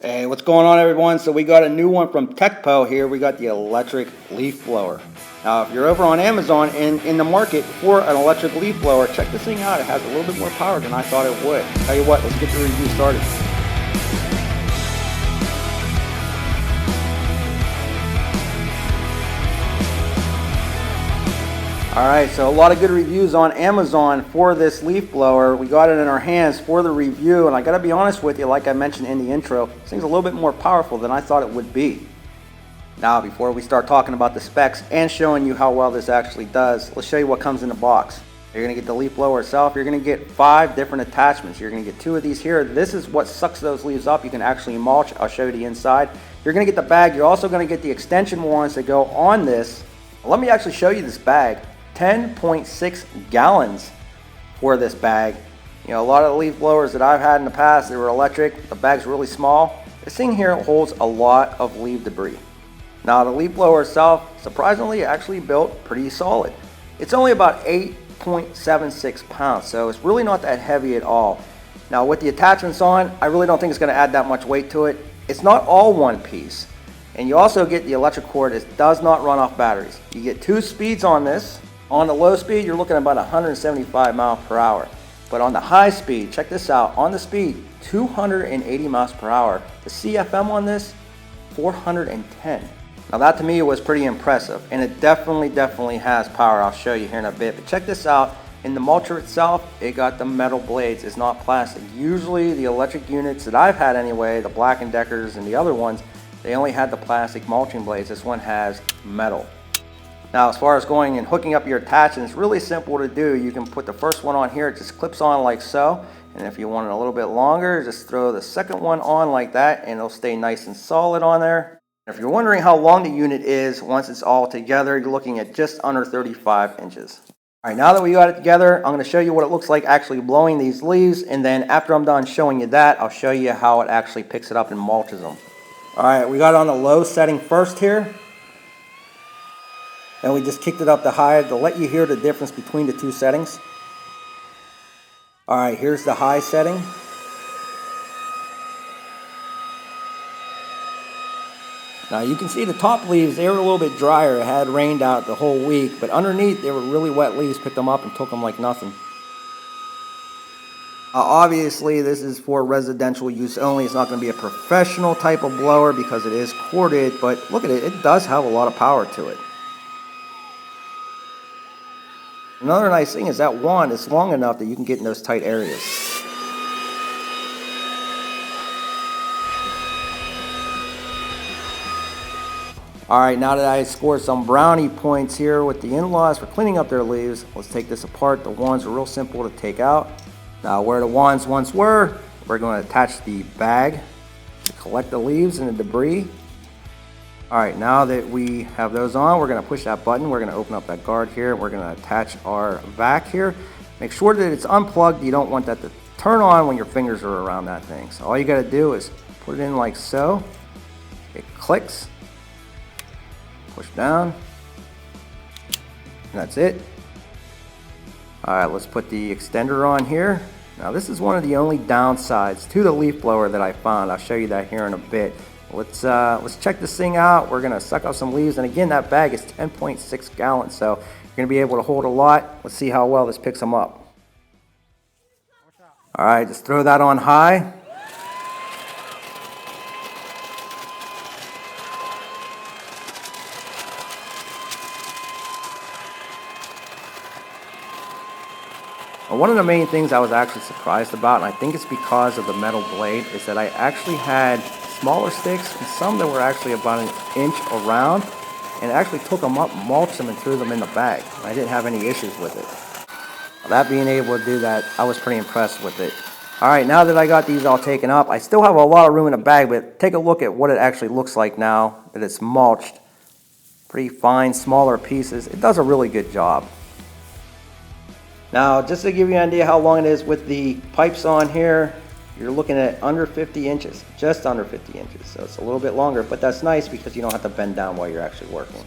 Hey, what's going on, everyone? So we got a new one from TechPo here. We got the electric leaf blower. Now, if you're over on Amazon and in the market for an electric leaf blower, check this thing out. It has a little bit more power than I thought it would. Tell you what, let's get the review started. Alright, so a lot of good reviews on Amazon for this leaf blower. We got it in our hands for the review, and I gotta be honest with you, like I mentioned in the intro, this thing's a little bit more powerful than I thought it would be. Now, before we start talking about the specs and showing you how well this actually does, let's show you what comes in the box. You're gonna get the leaf blower itself. You're gonna get 5 different attachments. You're gonna get 2 of these here. This is what sucks those leaves up. You can actually mulch. I'll show you the inside. You're gonna get the bag. You're also gonna get the extension wands that go on this. Let me actually show you this bag. 10.6 gallons for this bag. You know, a lot of the leaf blowers that I've had in the past, they were electric. The bag's really small. This thing here holds a lot of leaf debris. Now, the leaf blower itself, surprisingly, actually built pretty solid. It's only about 8.76 pounds, so it's really not that heavy at all. Now, with the attachments on, I really don't think it's going to add that much weight to it. It's not all one piece. And you also get the electric cord. It does not run off batteries. You get 2 speeds on this. On the low speed, you're looking at about 175 miles per hour. But on the high speed, check this out. On the speed, 280 miles per hour. The CFM on this, 410. Now that to me was pretty impressive, and it definitely has power. I'll show you here in a bit. But check this out. In the mulcher itself, it got the metal blades. It's not plastic. Usually the electric units that I've had anyway, the Black & Deckers and the other ones, they only had the plastic mulching blades. This one has metal. Now, as far as going and hooking up your attachments, it's really simple to do. You can put the first one on here. It just clips on like so. And if you want it a little bit longer, just throw the second one on like that, and it'll stay nice and solid on there. If you're wondering how long the unit is, once it's all together, you're looking at just under 35 inches. All right, now that we got it together, I'm going to show you what it looks like actually blowing these leaves. And then after I'm done showing you that, I'll show you how it actually picks it up and mulches them. All right, we got it on the low setting first here. And we just kicked it up to high to let you hear the difference between the 2 settings. All right, here's the high setting. Now you can see the top leaves, they were a little bit drier. It had rained out the whole week, but underneath they were really wet leaves. Picked them up and took them like nothing. Obviously, this is for residential use only. It's not going to be a professional type of blower because it is corded, but look at it. It does have a lot of power to it. Another nice thing is that wand is long enough that you can get in those tight areas. Alright, now that I scored some brownie points here with the in-laws for cleaning up their leaves, let's take this apart. The wands are real simple to take out. Now where the wands once were, we're going to attach the bag to collect the leaves and the debris. Alright, now that we have those on, we're going to push that button. We're going to open up that guard here. We're going to attach our vac here. Make sure that it's unplugged. You don't want that to turn on when your fingers are around that thing. So all you got to do is put it in like so. It clicks. Push down. And that's it. Alright, let's put the extender on here. Now this is one of the only downsides to the leaf blower that I found. I'll show you that here in a bit. Let's check this thing out. We're gonna suck up some leaves, and again, that bag is 10.6 gallons, so you're gonna be able to hold a lot. Let's see how well this picks them up. All right, just throw that on high. One of the main things I was actually surprised about, and I think it's because of the metal blade, is that I actually had smaller sticks and some that were actually about an inch around, and it actually took them up, mulched them, and threw them in the bag. I didn't have any issues with it. That being able to do that, I was pretty impressed with it. Alright, now that I got these all taken up, I still have a lot of room in the bag, but take a look at what it actually looks like now that it's mulched. Pretty fine, smaller pieces. It does a really good job. Now, just to give you an idea how long it is with the pipes on here, you're looking at under 50 inches, just under 50 inches. So it's a little bit longer, but that's nice because you don't have to bend down while you're actually working.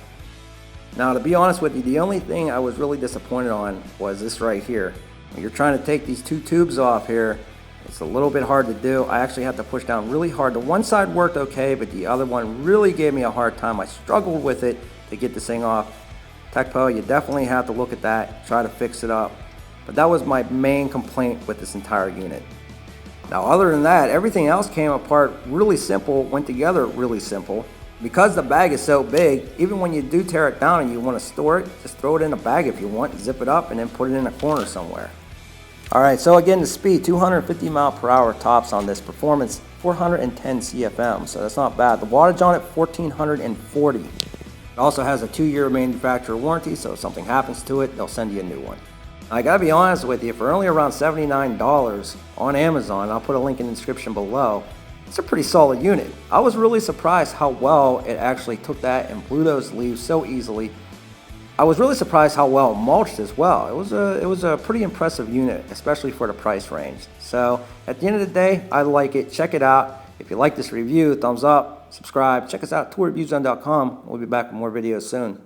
Now, to be honest with you, the only thing I was really disappointed on was this right here. When you're trying to take these 2 tubes off here, It's a little bit hard to do. I actually have to push down really hard. The one side worked okay, but the other one really gave me a hard time. I struggled with it to get this thing off. TechPo, you definitely have to look at that, try to fix it up. But that was my main complaint with this entire unit. Now, other than that, everything else came apart really simple, went together really simple. Because the bag is so big, even when you do tear it down and you want to store it, just throw it in a bag if you want, zip it up, and then put it in a corner somewhere. All right, so again, the speed, 250 mile per hour tops on this. Performance, 410 CFM, so that's not bad. The wattage on it, 1440. It also has a 2-year manufacturer warranty, so if something happens to it, they'll send you a new one. I gotta be honest with you, for only around $79 on Amazon, I'll put a link in the description below, it's a pretty solid unit. I was really surprised how well it actually took that and blew those leaves so easily. I was really surprised how well it mulched as well. It was a pretty impressive unit, especially for the price range. So at the end of the day, I like it. Check it out. If you like this review, thumbs up, subscribe. Check us out at toolreviewzone.com. We'll be back with more videos soon.